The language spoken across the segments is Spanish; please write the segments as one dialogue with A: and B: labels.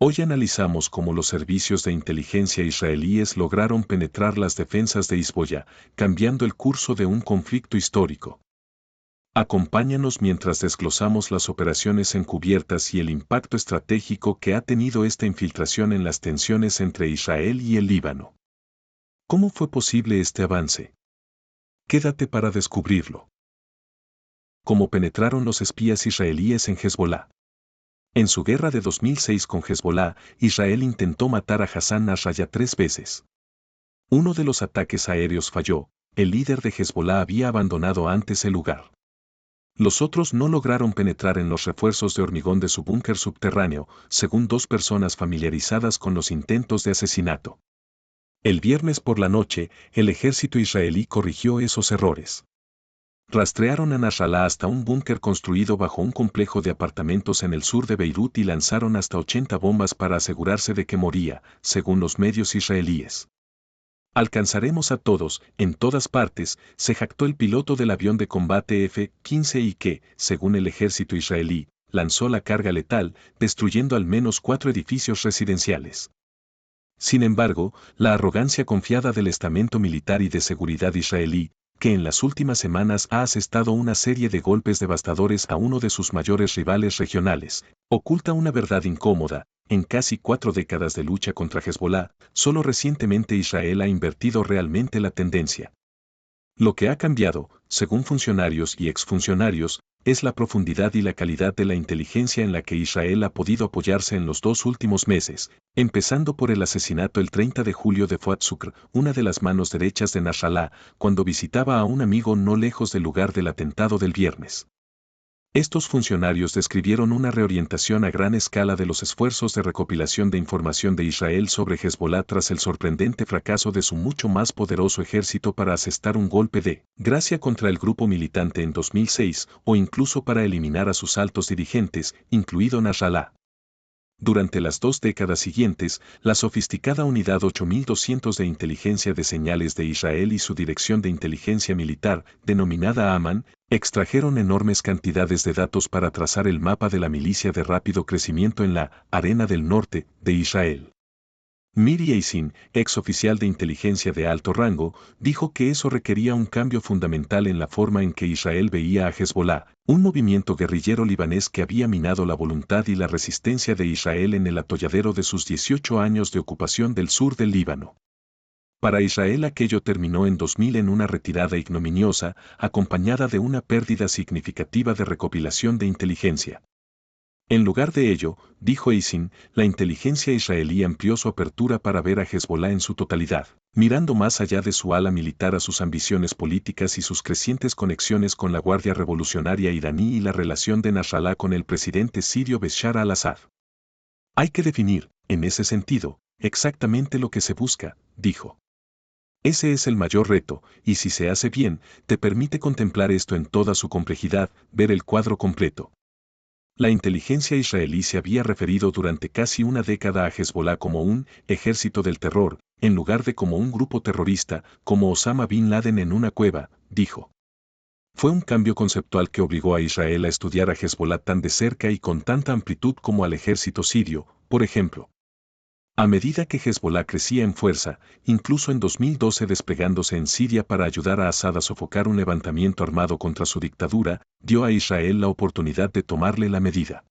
A: Hoy analizamos cómo los servicios de inteligencia israelíes lograron penetrar las defensas de Hezbolá, cambiando el curso de un conflicto histórico. Acompáñanos mientras desglosamos las operaciones encubiertas y el impacto estratégico que ha tenido esta infiltración en las tensiones entre Israel y el Líbano. ¿Cómo fue posible este avance? Quédate para descubrirlo. ¿Cómo penetraron los espías israelíes en Hezbolá? En su guerra de 2006 con Hezbolá, Israel intentó matar a Hassan Nasrallah 3 veces. Uno de los ataques aéreos falló, el líder de Hezbolá había abandonado antes el lugar. Los otros no lograron penetrar en los refuerzos de hormigón de su búnker subterráneo, según 2 personas familiarizadas con los intentos de asesinato. El viernes por la noche, el ejército israelí corrigió esos errores. Rastrearon a Nasrallah hasta un búnker construido bajo un complejo de apartamentos en el sur de Beirut y lanzaron hasta 80 bombas para asegurarse de que moría, según los medios israelíes. Alcanzaremos a todos, en todas partes, se jactó el piloto del avión de combate F-15 y que, según el ejército israelí, lanzó la carga letal, destruyendo al menos 4 edificios residenciales. Sin embargo, la arrogancia confiada del estamento militar y de seguridad israelí, que en las últimas semanas ha asestado una serie de golpes devastadores a uno de sus mayores rivales regionales, oculta una verdad incómoda. En casi 4 décadas de lucha contra Hezbolá, solo recientemente Israel ha invertido realmente la tendencia. Lo que ha cambiado, según funcionarios y exfuncionarios, es la profundidad y la calidad de la inteligencia en la que Israel ha podido apoyarse en los 2 últimos meses, empezando por el asesinato el 30 de julio de Fuad Shukr, una de las manos derechas de Nasrallah, cuando visitaba a un amigo no lejos del lugar del atentado del viernes. Estos funcionarios describieron una reorientación a gran escala de los esfuerzos de recopilación de información de Israel sobre Hezbolá tras el sorprendente fracaso de su mucho más poderoso ejército para asestar un golpe de gracia contra el grupo militante en 2006 o incluso para eliminar a sus altos dirigentes, incluido Nasrallah. Durante las 2 décadas siguientes, la sofisticada Unidad 8200 de Inteligencia de Señales de Israel y su Dirección de Inteligencia Militar, denominada Aman, extrajeron enormes cantidades de datos para trazar el mapa de la milicia de rápido crecimiento en la Arena del Norte de Israel. Miri Eisin, ex oficial de inteligencia de alto rango, dijo que eso requería un cambio fundamental en la forma en que Israel veía a Hezbolá, un movimiento guerrillero libanés que había minado la voluntad y la resistencia de Israel en el atolladero de sus 18 años de ocupación del sur del Líbano. Para Israel aquello terminó en 2000 en una retirada ignominiosa, acompañada de una pérdida significativa de recopilación de inteligencia. En lugar de ello, dijo Eisin, la inteligencia israelí amplió su apertura para ver a Hezbolá en su totalidad, mirando más allá de su ala militar a sus ambiciones políticas y sus crecientes conexiones con la Guardia Revolucionaria iraní y la relación de Nasrallah con el presidente sirio Bashar al-Assad. Hay que definir, en ese sentido, exactamente lo que se busca, dijo. Ese es el mayor reto, y si se hace bien, te permite contemplar esto en toda su complejidad, ver el cuadro completo. La inteligencia israelí se había referido durante casi una década a Hezbolá como un ejército del terror, en lugar de como un grupo terrorista, como Osama Bin Laden en una cueva, dijo. Fue un cambio conceptual que obligó a Israel a estudiar a Hezbolá tan de cerca y con tanta amplitud como al ejército sirio, por ejemplo. A medida que Hezbolá crecía en fuerza, incluso en 2012 desplegándose en Siria para ayudar a Assad a sofocar un levantamiento armado contra su dictadura, dio a Israel la oportunidad de tomarle la medida.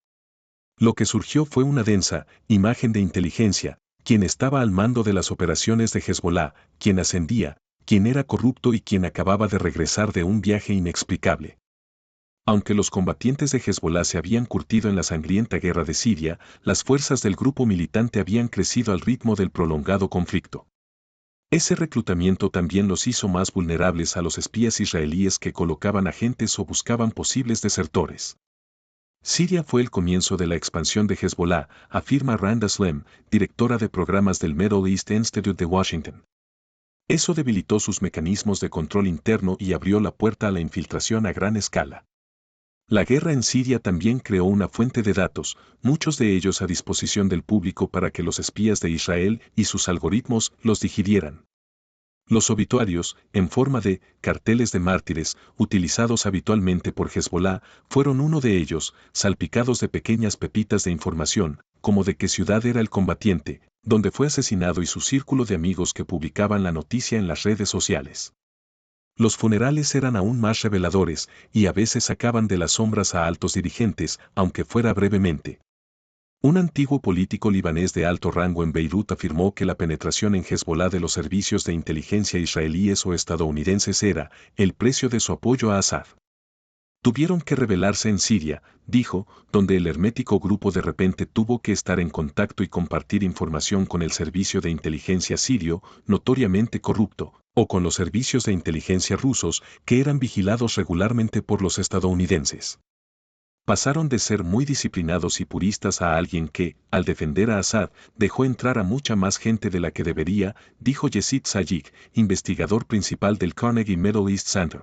A: Lo que surgió fue una densa imagen de inteligencia, quien estaba al mando de las operaciones de Hezbolá, quien ascendía, quien era corrupto y quien acababa de regresar de un viaje inexplicable. Aunque los combatientes de Hezbolá se habían curtido en la sangrienta guerra de Siria, las fuerzas del grupo militante habían crecido al ritmo del prolongado conflicto. Ese reclutamiento también los hizo más vulnerables a los espías israelíes que colocaban agentes o buscaban posibles desertores. Siria fue el comienzo de la expansión de Hezbolá, afirma Randa Slem, directora de programas del Middle East Institute de Washington. Eso debilitó sus mecanismos de control interno y abrió la puerta a la infiltración a gran escala. La guerra en Siria también creó una fuente de datos, muchos de ellos a disposición del público para que los espías de Israel y sus algoritmos los digirieran. Los obituarios, en forma de carteles de mártires, utilizados habitualmente por Hezbollah, fueron uno de ellos, salpicados de pequeñas pepitas de información, como de qué ciudad era el combatiente, dónde fue asesinado y su círculo de amigos que publicaban la noticia en las redes sociales. Los funerales eran aún más reveladores, y a veces sacaban de las sombras a altos dirigentes, aunque fuera brevemente. Un antiguo político libanés de alto rango en Beirut afirmó que la penetración en Hezbollah de los servicios de inteligencia israelíes o estadounidenses era el precio de su apoyo a Assad. Tuvieron que rebelarse en Siria, dijo, donde el hermético grupo de repente tuvo que estar en contacto y compartir información con el servicio de inteligencia sirio, notoriamente corrupto, o con los servicios de inteligencia rusos, que eran vigilados regularmente por los estadounidenses. Pasaron de ser muy disciplinados y puristas a alguien que, al defender a Assad, dejó entrar a mucha más gente de la que debería, dijo Yesid Sayik, investigador principal del Carnegie Middle East Center.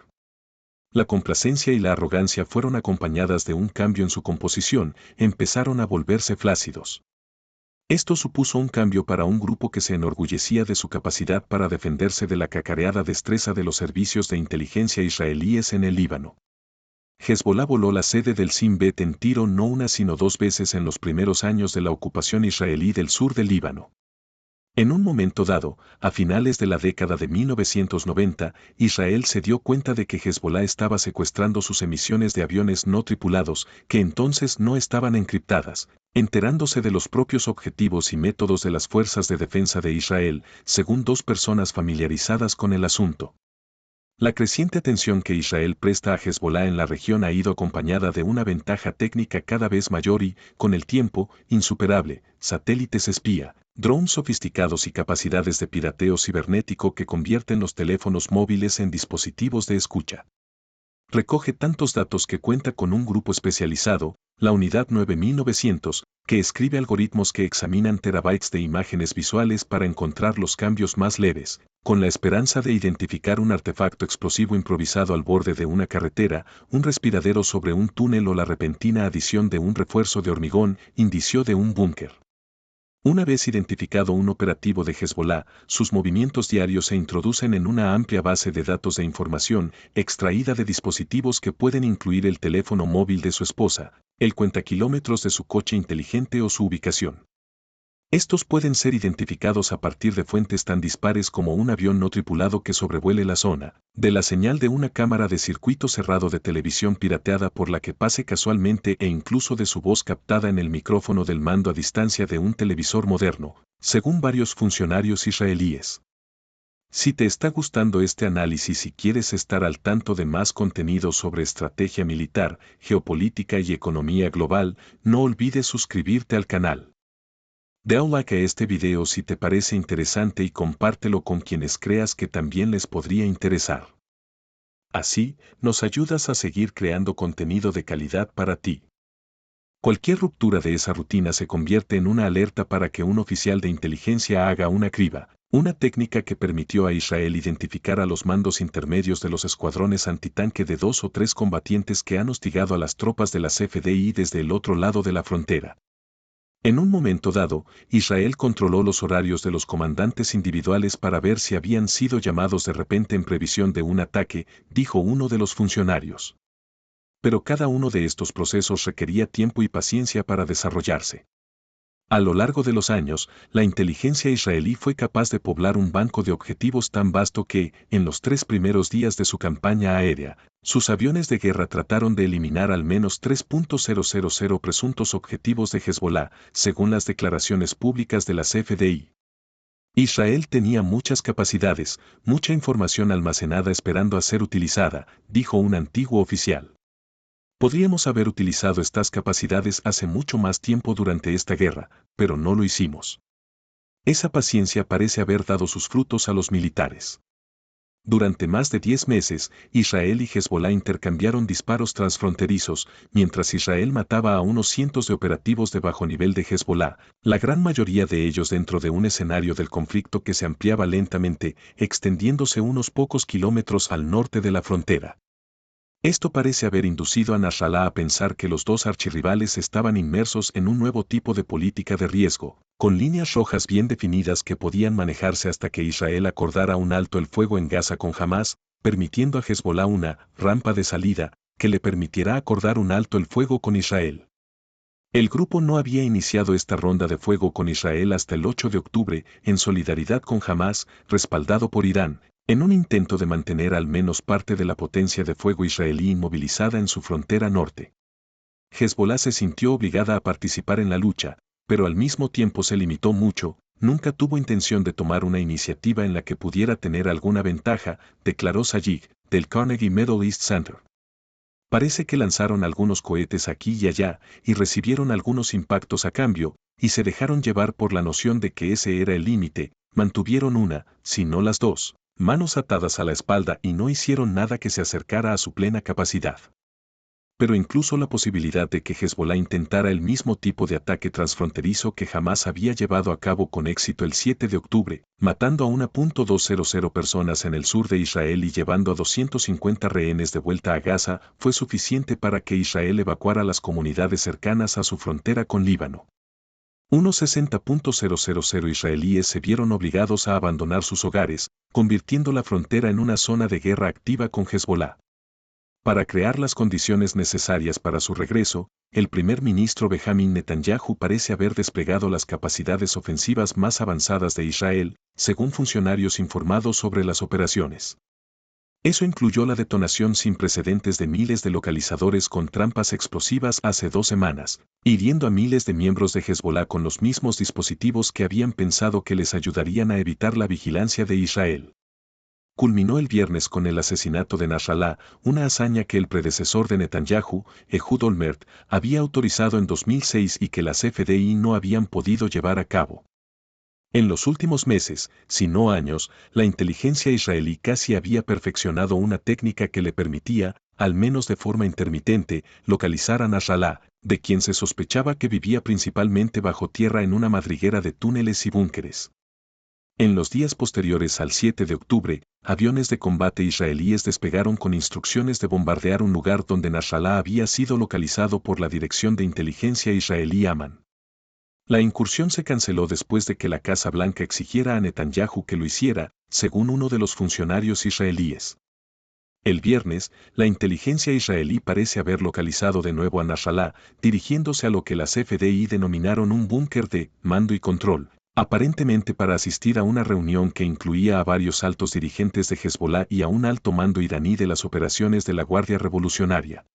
A: La complacencia y la arrogancia fueron acompañadas de un cambio en su composición, empezaron a volverse flácidos. Esto supuso un cambio para un grupo que se enorgullecía de su capacidad para defenderse de la cacareada destreza de los servicios de inteligencia israelíes en el Líbano. Hezbollah voló la sede del Shin Bet en Tiro no una sino dos veces en los primeros años de la ocupación israelí del sur del Líbano. En un momento dado, a finales de la década de 1990, Israel se dio cuenta de que Hezbollah estaba secuestrando sus emisiones de aviones no tripulados, que entonces no estaban encriptadas, enterándose de los propios objetivos y métodos de las fuerzas de defensa de Israel, según dos personas familiarizadas con el asunto. La creciente atención que Israel presta a Hezbollah en la región ha ido acompañada de una ventaja técnica cada vez mayor y, con el tiempo, insuperable, satélites espía, drones sofisticados y capacidades de pirateo cibernético que convierten los teléfonos móviles en dispositivos de escucha. Recoge tantos datos que cuenta con un grupo especializado, la Unidad 9900, que escribe algoritmos que examinan terabytes de imágenes visuales para encontrar los cambios más leves, con la esperanza de identificar un artefacto explosivo improvisado al borde de una carretera, un respiradero sobre un túnel o la repentina adición de un refuerzo de hormigón, indicio de un búnker. Una vez identificado un operativo de Hezbollah, sus movimientos diarios se introducen en una amplia base de datos de información extraída de dispositivos que pueden incluir el teléfono móvil de su esposa, el cuentakilómetros de su coche inteligente o su ubicación. Estos pueden ser identificados a partir de fuentes tan dispares como un avión no tripulado que sobrevuele la zona, de la señal de una cámara de circuito cerrado de televisión pirateada por la que pase casualmente e incluso de su voz captada en el micrófono del mando a distancia de un televisor moderno, según varios funcionarios israelíes. Si te está gustando este análisis y quieres estar al tanto de más contenido sobre estrategia militar, geopolítica y economía global, no olvides suscribirte al canal. Da un like a este video si te parece interesante y compártelo con quienes creas que también les podría interesar. Así, nos ayudas a seguir creando contenido de calidad para ti. Cualquier ruptura de esa rutina se convierte en una alerta para que un oficial de inteligencia haga una criba, una técnica que permitió a Israel identificar a los mandos intermedios de los escuadrones antitanque de 2 o 3 combatientes que han hostigado a las tropas de las FDI desde el otro lado de la frontera. En un momento dado, Israel controló los horarios de los comandantes individuales para ver si habían sido llamados de repente en previsión de un ataque, dijo uno de los funcionarios. Pero cada uno de estos procesos requería tiempo y paciencia para desarrollarse. A lo largo de los años, la inteligencia israelí fue capaz de poblar un banco de objetivos tan vasto que, en los 3 primeros días de su campaña aérea, sus aviones de guerra trataron de eliminar al menos 3.000 presuntos objetivos de Hezbollah, según las declaraciones públicas de las FDI. Israel tenía muchas capacidades, mucha información almacenada esperando a ser utilizada, dijo un antiguo oficial. Podríamos haber utilizado estas capacidades hace mucho más tiempo durante esta guerra, pero no lo hicimos. Esa paciencia parece haber dado sus frutos a los militares. Durante más de 10 meses, Israel y Hezbollah intercambiaron disparos transfronterizos, mientras Israel mataba a unos cientos de operativos de bajo nivel de Hezbollah, la gran mayoría de ellos dentro de un escenario del conflicto que se ampliaba lentamente, extendiéndose unos pocos kilómetros al norte de la frontera. Esto parece haber inducido a Nasrallah a pensar que los dos archirrivales estaban inmersos en un nuevo tipo de política de riesgo, con líneas rojas bien definidas que podían manejarse hasta que Israel acordara un alto el fuego en Gaza con Hamás, permitiendo a Hezbolá una rampa de salida que le permitirá acordar un alto el fuego con Israel. El grupo no había iniciado esta ronda de fuego con Israel hasta el 8 de octubre, en solidaridad con Hamás, respaldado por Irán, en un intento de mantener al menos parte de la potencia de fuego israelí inmovilizada en su frontera norte. Hezbolá se sintió obligada a participar en la lucha, pero al mismo tiempo se limitó mucho, nunca tuvo intención de tomar una iniciativa en la que pudiera tener alguna ventaja, declaró Sayigh, del Carnegie Middle East Center. Parece que lanzaron algunos cohetes aquí y allá, y recibieron algunos impactos a cambio, y se dejaron llevar por la noción de que ese era el límite, mantuvieron una, si no las dos, manos atadas a la espalda y no hicieron nada que se acercara a su plena capacidad. Pero incluso la posibilidad de que Hezbolá intentara el mismo tipo de ataque transfronterizo que jamás había llevado a cabo con éxito el 7 de octubre, matando a 1.200 personas en el sur de Israel y llevando a 250 rehenes de vuelta a Gaza, fue suficiente para que Israel evacuara las comunidades cercanas a su frontera con Líbano. Unos 60.000 israelíes se vieron obligados a abandonar sus hogares, convirtiendo la frontera en una zona de guerra activa con Hezbolá. Para crear las condiciones necesarias para su regreso, el primer ministro Benjamin Netanyahu parece haber desplegado las capacidades ofensivas más avanzadas de Israel, según funcionarios informados sobre las operaciones. Eso incluyó la detonación sin precedentes de miles de localizadores con trampas explosivas hace 2 semanas, hiriendo a miles de miembros de Hezbolá con los mismos dispositivos que habían pensado que les ayudarían a evitar la vigilancia de Israel. Culminó el viernes con el asesinato de Nasrallah, una hazaña que el predecesor de Netanyahu, Ehud Olmert, había autorizado en 2006 y que las FDI no habían podido llevar a cabo. En los últimos meses, si no años, la inteligencia israelí casi había perfeccionado una técnica que le permitía, al menos de forma intermitente, localizar a Nasrallah, de quien se sospechaba que vivía principalmente bajo tierra en una madriguera de túneles y búnkeres. En los días posteriores al 7 de octubre, aviones de combate israelíes despegaron con instrucciones de bombardear un lugar donde Nasrallah había sido localizado por la Dirección de Inteligencia israelí Amán. La incursión se canceló después de que la Casa Blanca exigiera a Netanyahu que lo hiciera, según uno de los funcionarios israelíes. El viernes, la inteligencia israelí parece haber localizado de nuevo a Nasrallah, dirigiéndose a lo que las FDI denominaron un búnker de mando y control, aparentemente para asistir a una reunión que incluía a varios altos dirigentes de Hezbolá y a un alto mando iraní de las operaciones de la Guardia Revolucionaria.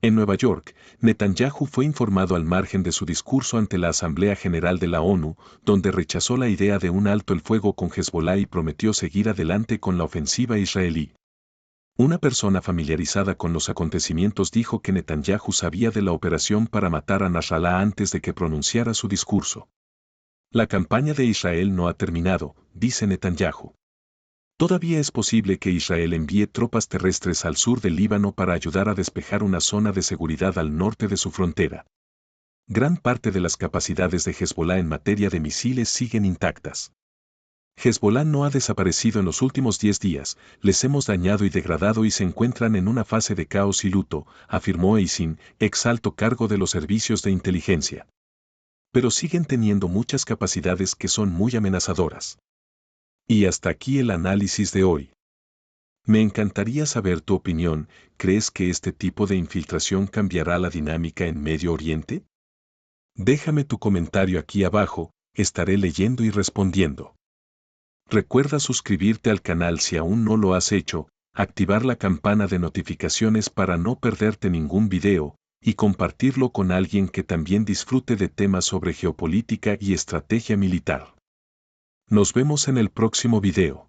A: En Nueva York, Netanyahu fue informado al margen de su discurso ante la Asamblea General de la ONU, donde rechazó la idea de un alto el fuego con Hezbolá y prometió seguir adelante con la ofensiva israelí. Una persona familiarizada con los acontecimientos dijo que Netanyahu sabía de la operación para matar a Nasrallah antes de que pronunciara su discurso. La campaña de Israel no ha terminado, dice Netanyahu. Todavía es posible que Israel envíe tropas terrestres al sur del Líbano para ayudar a despejar una zona de seguridad al norte de su frontera. Gran parte de las capacidades de Hezbolá en materia de misiles siguen intactas. Hezbolá no ha desaparecido en los últimos 10 días, les hemos dañado y degradado y se encuentran en una fase de caos y luto, afirmó Eisin, ex alto cargo de los servicios de inteligencia. Pero siguen teniendo muchas capacidades que son muy amenazadoras. Y hasta aquí el análisis de hoy. Me encantaría saber tu opinión. ¿Crees que este tipo de infiltración cambiará la dinámica en Medio Oriente? Déjame tu comentario aquí abajo, estaré leyendo y respondiendo. Recuerda suscribirte al canal si aún no lo has hecho, activar la campana de notificaciones para no perderte ningún video, y compartirlo con alguien que también disfrute de temas sobre geopolítica y estrategia militar. Nos vemos en el próximo video.